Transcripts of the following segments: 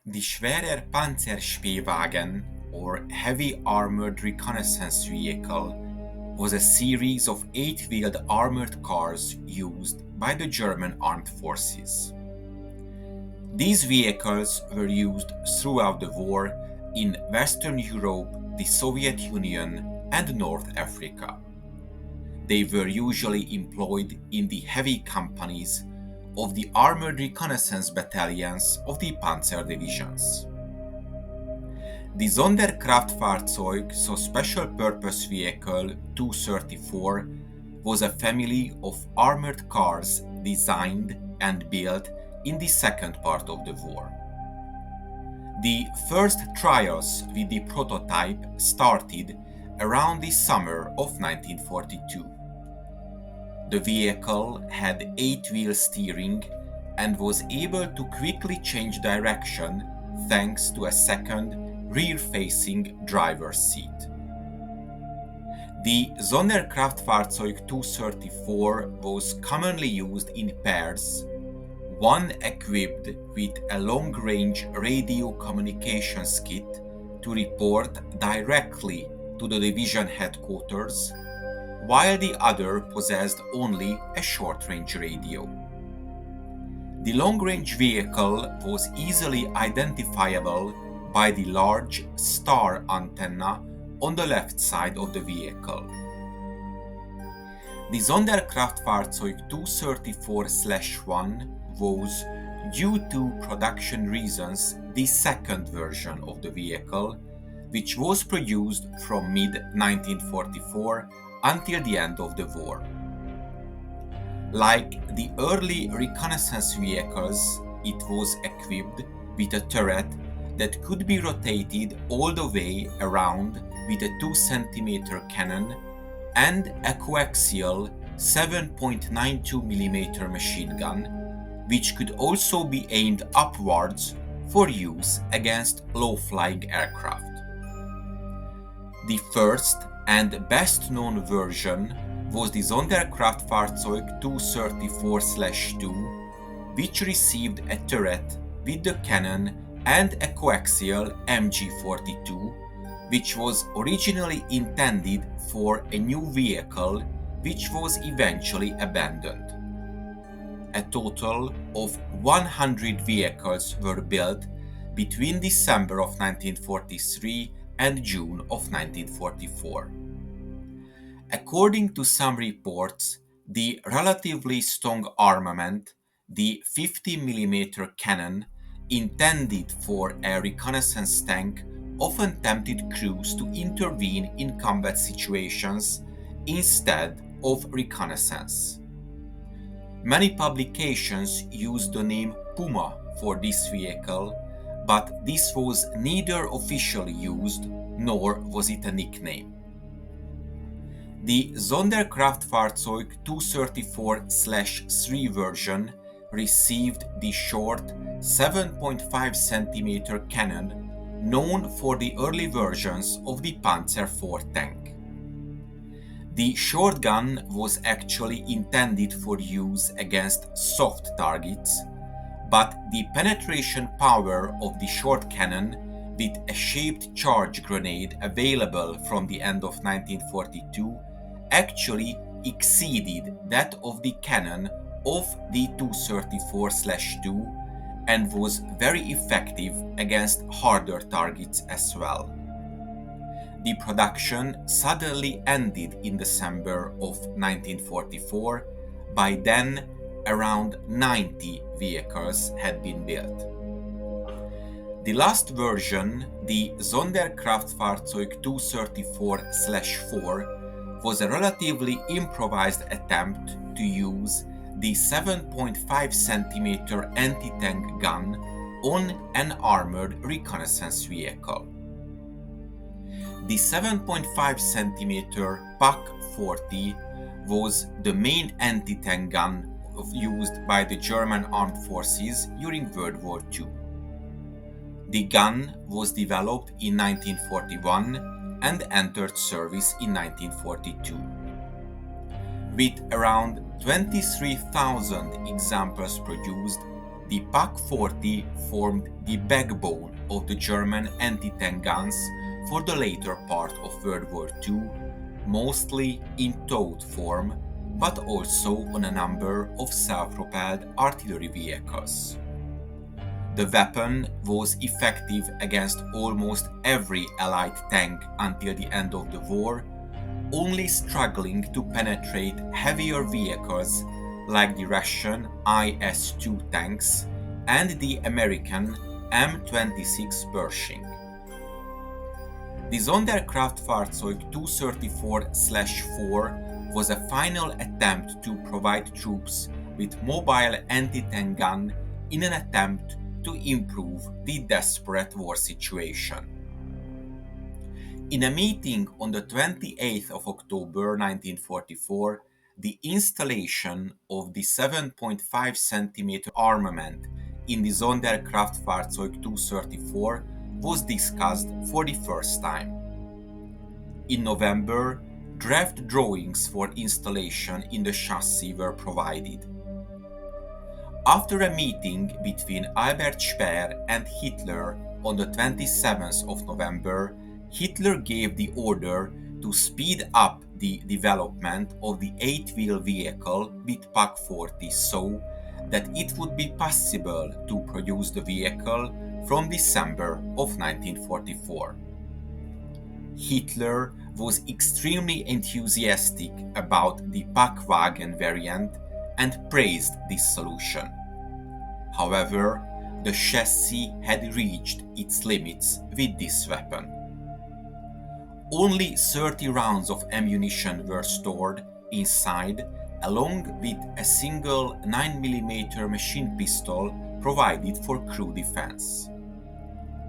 The schwerer Panzer or heavy armored reconnaissance vehicle was a series of 8-wheeled armored cars used by the German armed forces. These vehicles were used throughout the war in Western Europe, the Soviet Union, and North Africa. They were usually employed in the heavy companies of the armored reconnaissance battalions of the Panzer divisions. The Sonderkraftfahrzeug, so Special Purpose Vehicle 234, was a family of armored cars designed and built in the second part of the war. The first trials with the prototype started around the summer of 1942. The vehicle had 8-wheel steering and was able to quickly change direction thanks to a second rear-facing driver's seat. The Sonderkraftfahrzeug 234 was commonly used in pairs, one equipped with a long-range radio communications kit to report directly to the division headquarters, while the other possessed only a short-range radio. The long-range vehicle was easily identifiable by the large star antenna on the left side of the vehicle. The Sonderkraftfahrzeug 234/1 was, due to production reasons, the second version of the vehicle, which was produced from mid-1944 until the end of the war. Like the early reconnaissance vehicles, it was equipped with a turret that could be rotated all the way around with a 2 cm cannon and a coaxial 7.92mm machine gun, which could also be aimed upwards for use against low-flying aircraft. The first and best-known version was the Sonderkraftfahrzeug 234/2, which received a turret with the cannon and a coaxial MG42, which was originally intended for a new vehicle which was eventually abandoned. A total of 100 vehicles were built between December of 1943 and June of 1944. According to some reports, the relatively strong armament, the 50mm cannon, intended for a reconnaissance tank, often tempted crews to intervene in combat situations instead of reconnaissance. Many publications used the name Puma for this vehicle, but this was neither officially used nor was it a nickname. The Sonderkraftfahrzeug 234/3 version received the short 7.5 cm cannon known for the early versions of the Panzer IV tank. The short gun was actually intended for use against soft targets, but the penetration power of the short cannon, with a shaped charge grenade available from the end of 1942, actually exceeded that of the cannon of the 234/2 and was very effective against harder targets as well. The production suddenly ended in December of 1944. By then, around 90 vehicles had been built. The last version, the Sonderkraftfahrzeug 234/4, was a relatively improvised attempt to use the 7.5 cm anti-tank gun on an armored reconnaissance vehicle. The 7.5 cm Pak-40 was the main anti-tank gun used by the German armed forces during World War II. The gun was developed in 1941 and entered service in 1942. With around 23,000 examples produced, The Pak-40 formed the backbone of the German anti-tank guns for the later part of World War II, mostly in towed form, but also on a number of self-propelled artillery vehicles. The weapon was effective against almost every Allied tank until the end of the war, only struggling to penetrate heavier vehicles like the Russian IS-2 tanks and the American M26 Pershing. The Sonderkraftfahrzeug 234/4 was a final attempt to provide troops with mobile anti-tank gun in an attempt to improve the desperate war situation. In a meeting on the 28th of October 1944, the installation of the 7.5 cm armament in the Sonderkraftfahrzeug 234 was discussed for the first time. In November, draft drawings for installation in the chassis were provided. After a meeting between Albert Speer and Hitler on the 27th of November, Hitler gave the order to speed up the development of the 8-wheel vehicle with Pak-40 so that it would be possible to produce the vehicle from December of 1944. Hitler was extremely enthusiastic about the Pakwagen variant and praised this solution. However, the chassis had reached its limits with this weapon. Only 30 rounds of ammunition were stored inside, along with a single 9mm machine pistol provided for crew defense.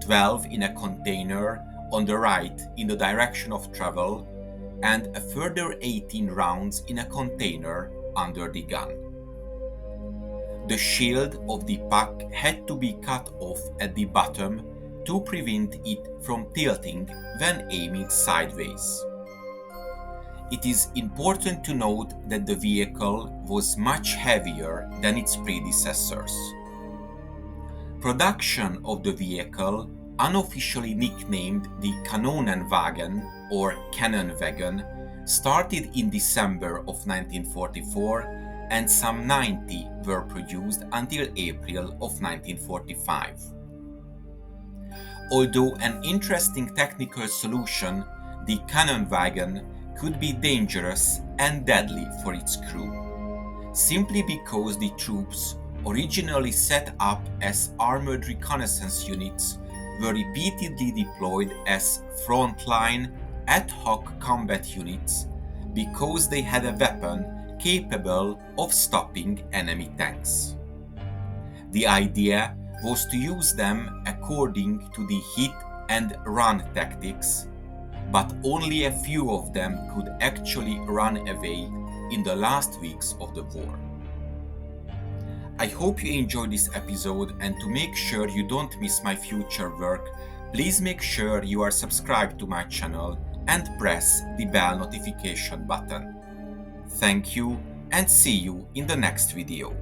12 in a container on the right in the direction of travel, and a further 18 rounds in a container under the gun. The shield of the Pak had to be cut off at the bottom to prevent it from tilting when aiming sideways. It is important to note that the vehicle was much heavier than its predecessors. Production of the vehicle, unofficially nicknamed the Kanonenwagen or Kanonenwagen, started in December of 1944, and some 90 were produced until April of 1945. Although an interesting technical solution, the Kanonenwagen could be dangerous and deadly for its crew, simply because the troops, originally set up as armored reconnaissance units, were repeatedly deployed as frontline ad hoc combat units because they had a weapon capable of stopping enemy tanks. The idea was to use them according to the hit and run tactics, but only a few of them could actually run away in the last weeks of the war. I hope you enjoyed this episode, and to make sure you don't miss my future work, please make sure you are subscribed to my channel and press the bell notification button. Thank you, and see you in the next video.